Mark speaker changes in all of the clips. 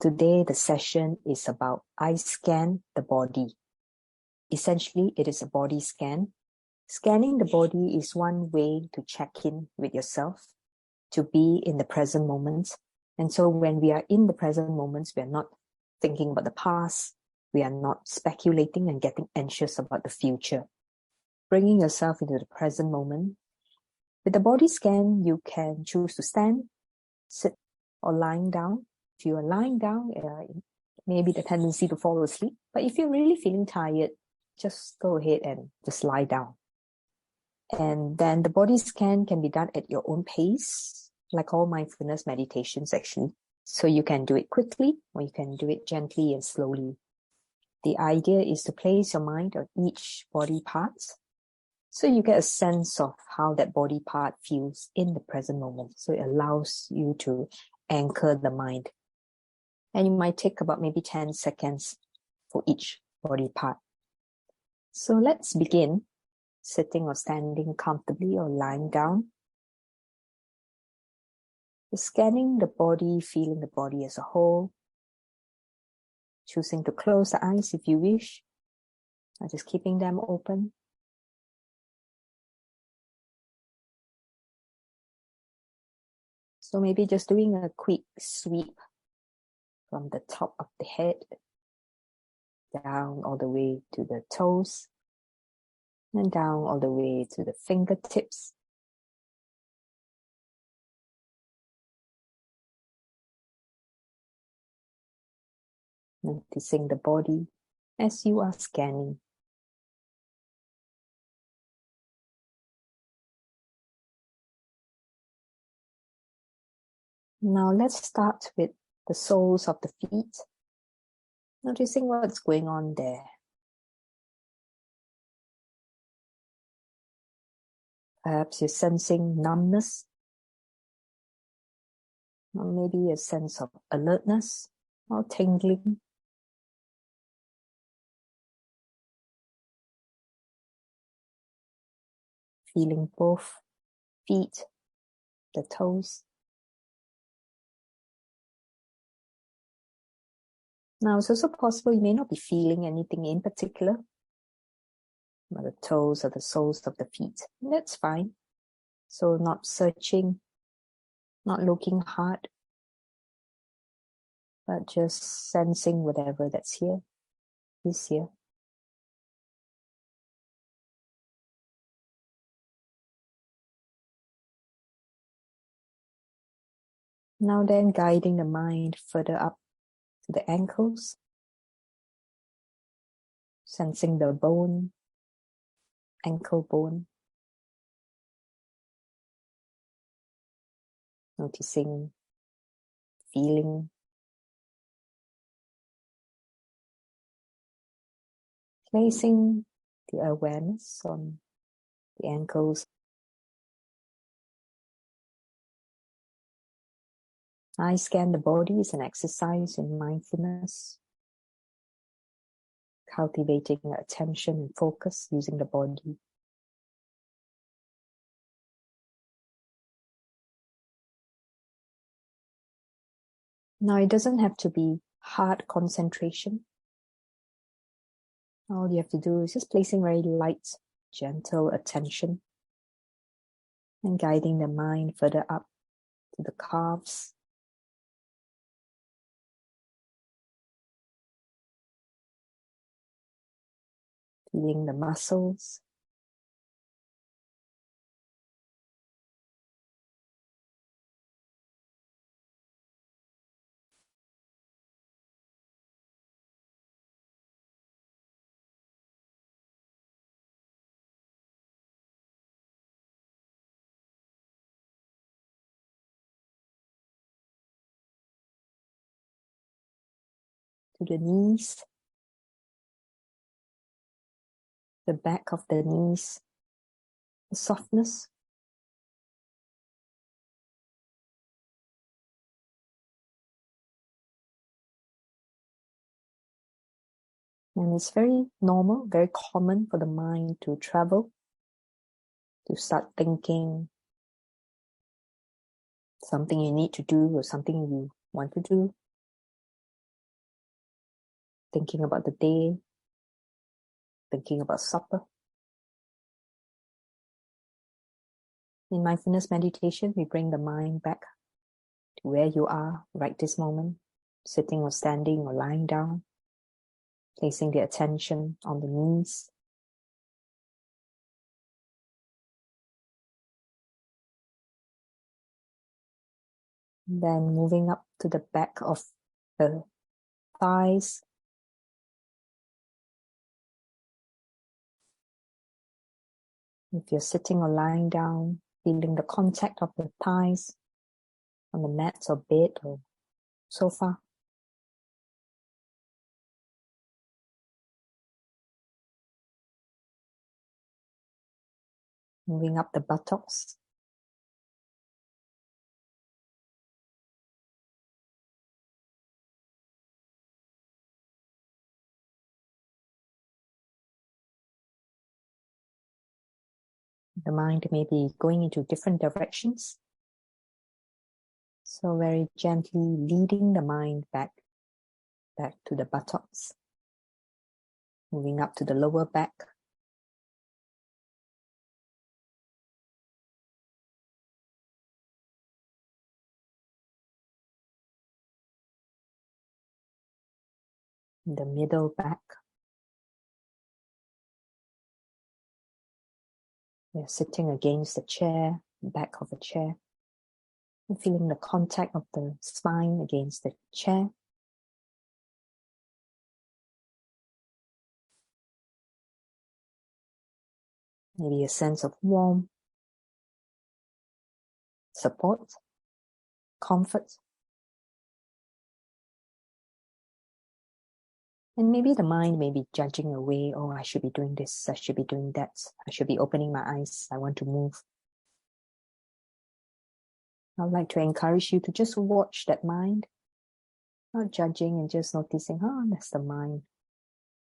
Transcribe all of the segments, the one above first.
Speaker 1: Today, the session is about I scan the body. Essentially, it is a body scan. Scanning the body is one way to check in with yourself, to be in the present moment. And so when we are in the present moments, we are not thinking about the past. We are not speculating and getting anxious about the future. Bringing yourself into the present moment. With the body scan, you can choose to stand, sit, or lying down. If you are lying down, maybe the tendency to fall asleep. But if you're really feeling tired, just go ahead and just lie down. And then the body scan can be done at your own pace, like all mindfulness meditations actually. So you can do it quickly or you can do it gently and slowly. The idea is to place your mind on each body part so you get a sense of how that body part feels in the present moment. So it allows you to anchor the mind. And you might take about maybe 10 seconds for each body part. So let's begin sitting or standing comfortably or lying down. Just scanning the body, feeling the body as a whole. Choosing to close the eyes if you wish, or just keeping them open. So maybe just doing a quick sweep from the top of the head down all the way to the toes and down all the way to the fingertips. Noticing the body as you are scanning. Now let's start with the soles of the feet. Noticing what's going on there. Perhaps you're sensing numbness, or maybe a sense of alertness or tingling. Feeling both feet, the toes. Now it's also possible you may not be feeling anything in particular, or the toes or the soles of the feet. And that's fine. So not searching, not looking hard, but just sensing whatever that's here is here. Now then, guiding the mind further up to the ankles, sensing the bone, ankle bone, noticing, feeling, placing the awareness on the ankles. I scan the body is an exercise in mindfulness, cultivating attention and focus using the body. Now it doesn't have to be hard concentration. All you have to do is just placing very light, gentle attention and guiding the mind further up to the calves, feeling the muscles, to the knees, the back of the knees, the softness. And it's very normal, very common for the mind to travel, to start thinking something you need to do or something you want to do. thinking about the day, thinking about supper. In mindfulness meditation, we bring the mind back to where you are right this moment, sitting or standing or lying down, placing the attention on the knees. Then moving up to the back of the thighs. If you're sitting or lying down, feeling the contact of the thighs on the mat or bed or sofa. Moving up the buttocks. The mind may be going into different directions. So very gently leading the mind back to the buttocks. Moving up to the lower back. The middle back. You're sitting against the chair, back of the chair. And feeling the contact of the spine against the chair. Maybe a sense of warmth, support, comfort. And maybe the mind may be judging away, oh, I should be doing this, I should be doing that, I should be opening my eyes, I want to move. I'd like to encourage you to just watch that mind, not judging and just noticing, oh, that's the mind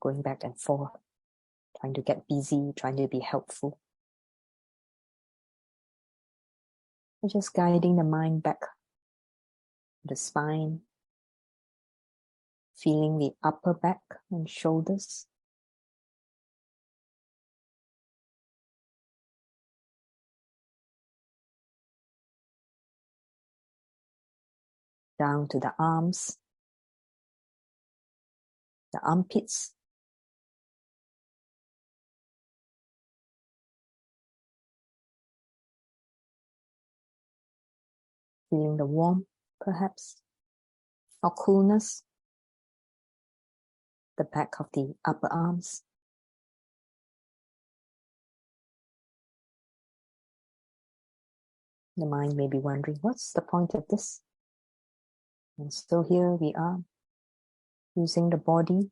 Speaker 1: going back and forth, trying to get busy, trying to be helpful. And just guiding the mind back to the spine, feeling the upper back and shoulders. Down to the arms, the armpits. Feeling the warmth, perhaps, or coolness. The back of the upper arms. The mind may be wondering, what's the point of this? And still here we are, using the body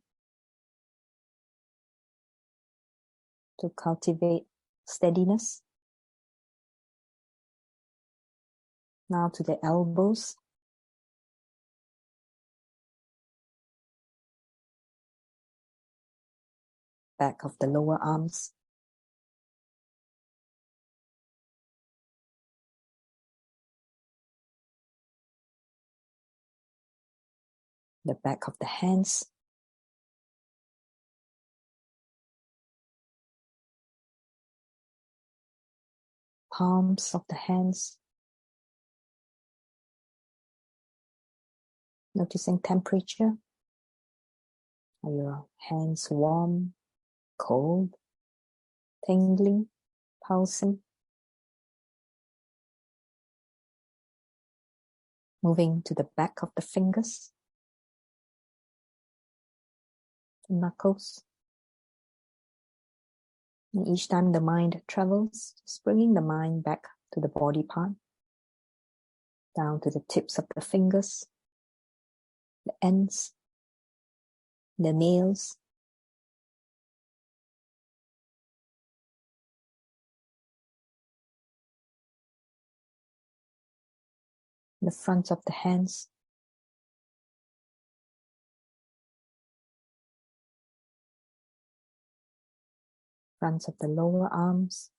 Speaker 1: to cultivate steadiness. Now to the elbows. Back of the lower arms. The back of the hands. Palms of the hands. Noticing temperature. Are your hands warm, cold, tingling, pulsing? Moving to the back of the fingers. The knuckles. And each time the mind travels, just bringing the mind back to the body part. Down to the tips of the fingers. The ends. The nails. The front of the hands. Front of the lower arms.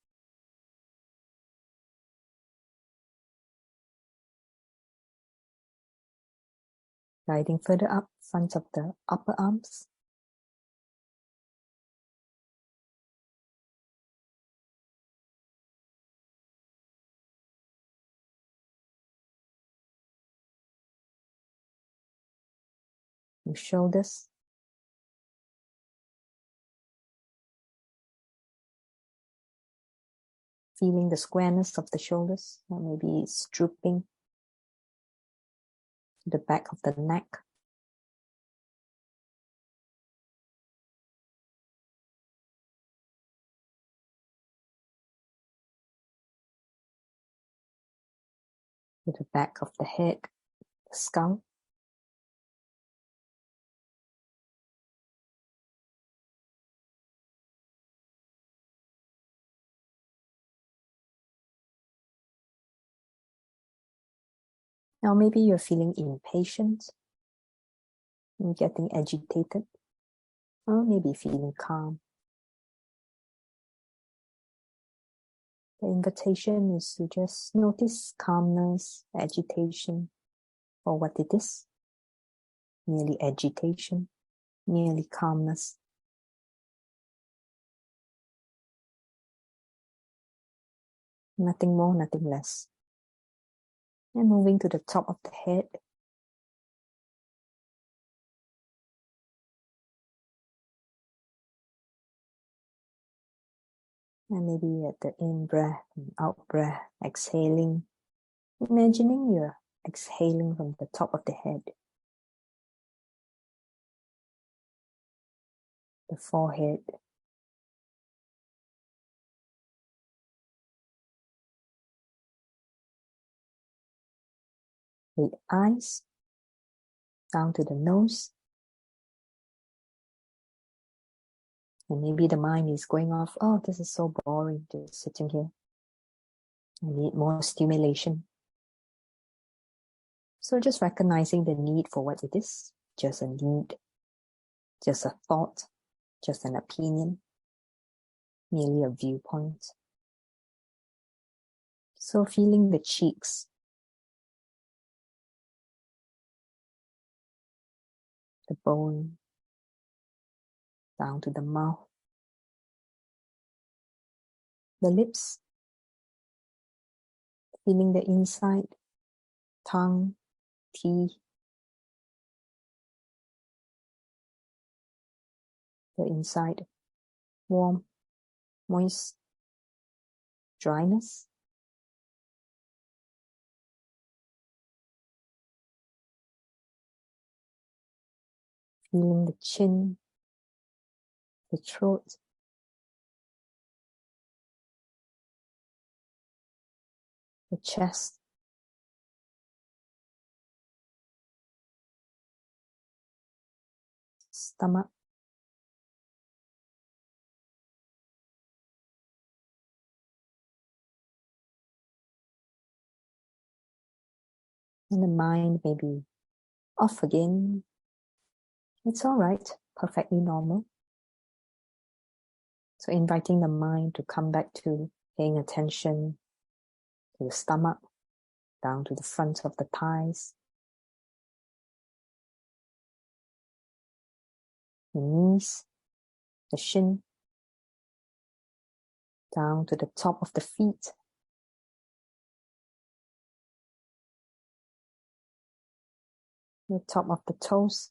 Speaker 1: Guiding further up, front of the upper arms. your shoulders. Feeling the squareness of the shoulders, or maybe it's drooping to the back of the neck. To the back of the head, the skull. Now maybe you're feeling impatient and getting agitated, or maybe feeling calm. The invitation is to just notice calmness, agitation, for what it is. Merely agitation, merely calmness. Nothing more, nothing less. And moving to the top of the head. And maybe at the in-breath and out-breath, exhaling. Imagining you're exhaling from the top of the head. The forehead. The eyes. Down to the nose. And maybe the mind is going off, oh, this is so boring, just sitting here. I need more stimulation. So just recognizing the need for what it is, just a need, just a thought, just an opinion, merely a viewpoint. So feeling the cheeks, the bone, down to the mouth, the lips, feeling the inside, tongue, teeth, the inside, warm, moist, dryness. Feeling the chin, the throat, the chest, stomach, and the mind may be off again. It's all right, perfectly normal. So inviting the mind to come back to paying attention to the stomach, down to the front of the thighs, the knees, the shin, down to the top of the feet, the top of the toes,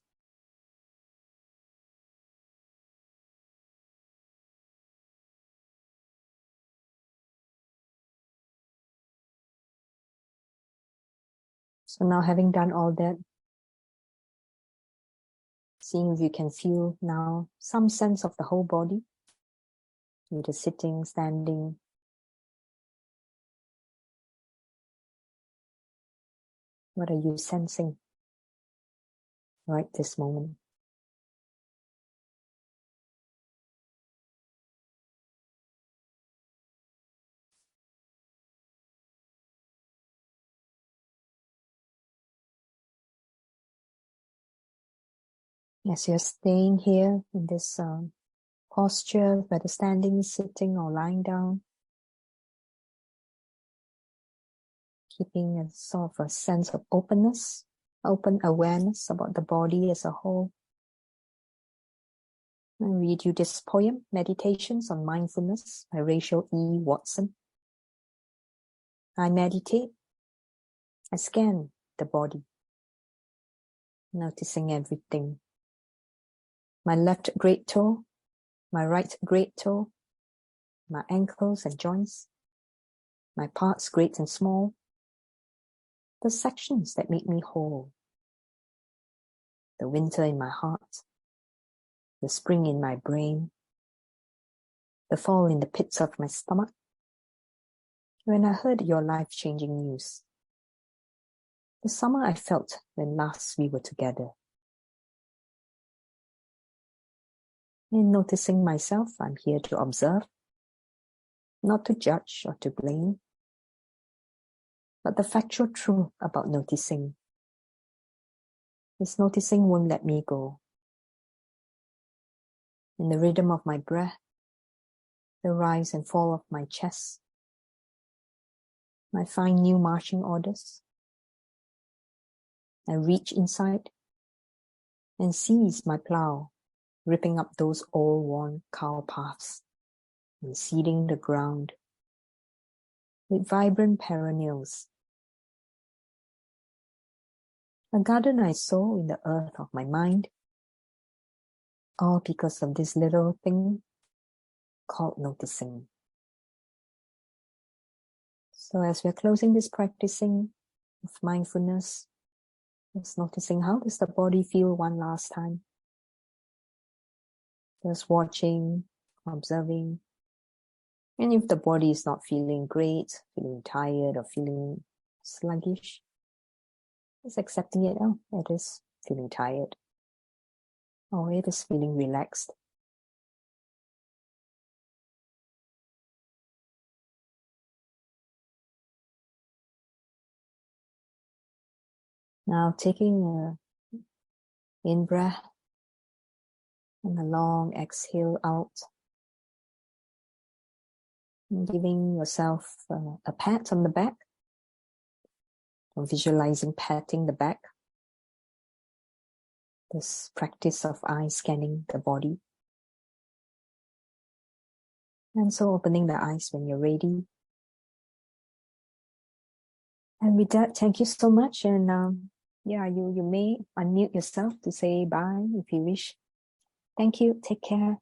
Speaker 1: so now having done all that, seeing if you can feel now some sense of the whole body, either sitting, standing. What are you sensing right this moment? As you're staying here in this posture, whether standing, sitting, or lying down, keeping a sort of a sense of openness, open awareness about the body as a whole. I read you this poem, Meditations on Mindfulness by Rachel E. Watson. I meditate, I scan the body, noticing everything my left great toe, my right great toe, my ankles and joints, my parts great and small, the sections that make me whole, the winter in my heart, the spring in my brain, the fall in the pits of my stomach, when I heard your life-changing news, the summer I felt when last we were together. In noticing myself, I'm here to observe, not to judge or to blame, but the factual truth about noticing is noticing won't let me go. In the rhythm of my breath, the rise and fall of my chest, I find new marching orders. I reach inside and seize my plough, ripping up those old worn cow paths and seeding the ground with vibrant perennials. A garden I sow in the earth of my mind, all because of this little thing called noticing. So as we're closing this practicing of mindfulness, just noticing how does the body feel one last time. Just watching, observing. And if the body is not feeling great, feeling tired or feeling sluggish, just accepting it. Oh, it is feeling tired. Oh, it is feeling relaxed. Now taking a in-breath and a long exhale out. And giving yourself a pat on the back. Or visualizing patting the back. This practice of eye scanning the body. And so opening the eyes when you're ready. And with that, thank you so much. And you may unmute yourself to say bye if you wish. Thank you. Take care.